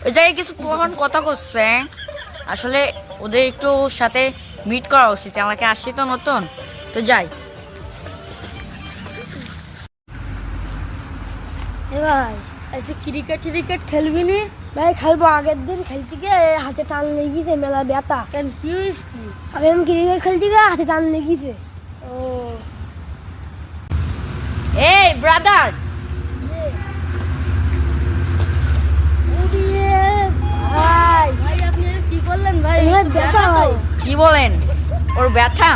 ওই জায়গায় কিছু পোলাপান কথা করছে, আসলে ওদের একটু সাথে মিট করা উচিত। আমাকে আসছি তো নতুন, তো যাই। ভাই এসে ক্রিকেট খেলবি নি? ভাই খেলবো, আগের দিন খেলতে গিয়ে হাতে টান লেগেছে, মেলা ব্যথা। কেন কি হয়েছে? কি আমি ক্রিকেট খেলতে গিয়ে হাতে টান লেগেছে। ও এই ব্রাদার, ভাই ভাই আপনি কি করলেন ভাই? ব্যথা ভাই। কি বলেন? ওর ব্যথা?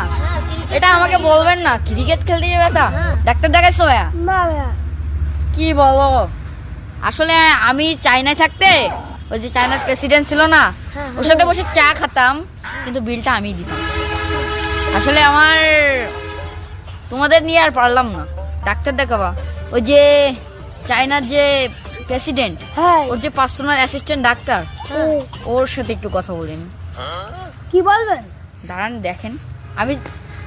এটা আমাকে বলবেন না, ক্রিকেট খেলতে গিয়ে ব্যথা? ডাক্তার দেখাইছো ভাইয়া? না ভাইয়া। কি বলো, আসলে আমি চায়নায় থাকতে ওই যে চায়নার প্রেসিডেন্ট ছিল না, ওর সাথে বসে চা খেতাম, কিন্তু বিলটা আমি দিতাম। আসলে আমার তোমাদের নিয়ে আর পারলাম না, ডাক্তার দেখাবা। ওই যে চায়নার যে প্রেসিডেন্ট, হ্যাঁ ওর যে পার্সোনাল অ্যাসিস্ট্যান্ট ডাক্তার, ওর সাথে একটু কথা বলেন। কি বলবেন? দাঁড়ান দেখেন, আমি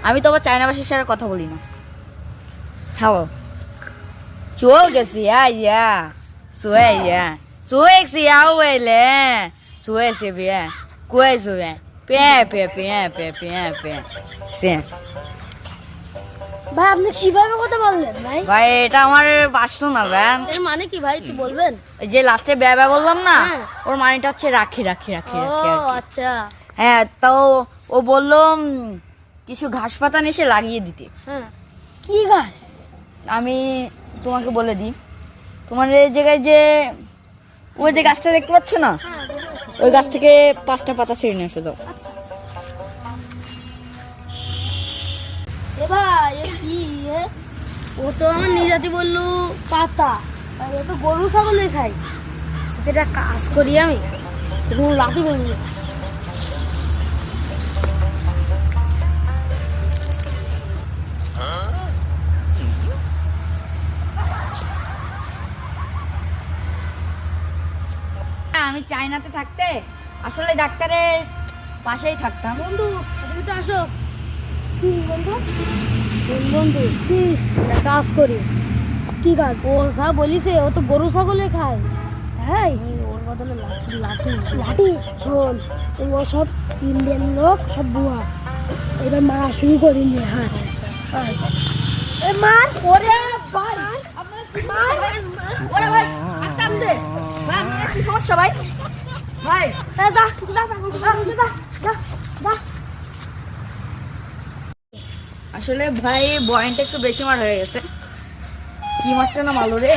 আমি তো আবার চায়নাবাসীর সাথে কথা বলি না। হ্যালো, 做个啥呀？做呀，做是要为了，做是别，贵是别，别，是。ভাই আপনি কিভাবে কথা বললেন ভাই? ভাই এটা আমার পার্সোনাল ব্যান। এর মানে কি ভাই একটু বলবেন? ওই যে লাস্টে ব্যা বললাম না, হ্যাঁ। ওর মানেটা হচ্ছে রাখি রাখি রাখি ও রাখি। আচ্ছা। হ্যাঁ, তো ও বললো কিছু ঘাস পাতা নিয়ে এসে লাগিয়ে দিতে। হ্যাঁ কি গাছ? আমি তোমাকে বলে দিই, তোমার এই জায়গায় যে ওই যে গাছটা দেখতে পাচ্ছ না, ওই গাছ থেকে 5টা পাতা ছিঁড়ে নিয়ে এসো। এ ভাই এ কি এ? ও তো আমার নিজাতি বললো পাতা, আর ও তো গরু ছাগলে খাই। সেটা কাজ করি আমি, কোনো লাঠি বলবি। আমি চায়নাতে থাকতে আসলে ডাক্তারের পাশেই থাকতাম। বন্ধু একটু আসো। কি বন্ধু? শোন বন্ধু, কি একটা কাজ করি। কি কাজ? ও যা বলিছে, ও তো গরু ছাগলে খায়। তাই ওর বদলে লাঠি লাঠি লাঠি। শোন, ও সব ইন্ডিয়ান লোক, সব বুয়া। এবার মারা শুরু করি নি। হ্যাঁ এ মার ওরে ভাই, মার ওরে ভাই, আটকান দে ভাই, আপনার কি সমস্যা ভাই? ভাই দা দা দা দা দা। আসলে ভাই বয়েনটা একটু বেশি মার হয়ে গেছে। কি মারটা না মারলো রে।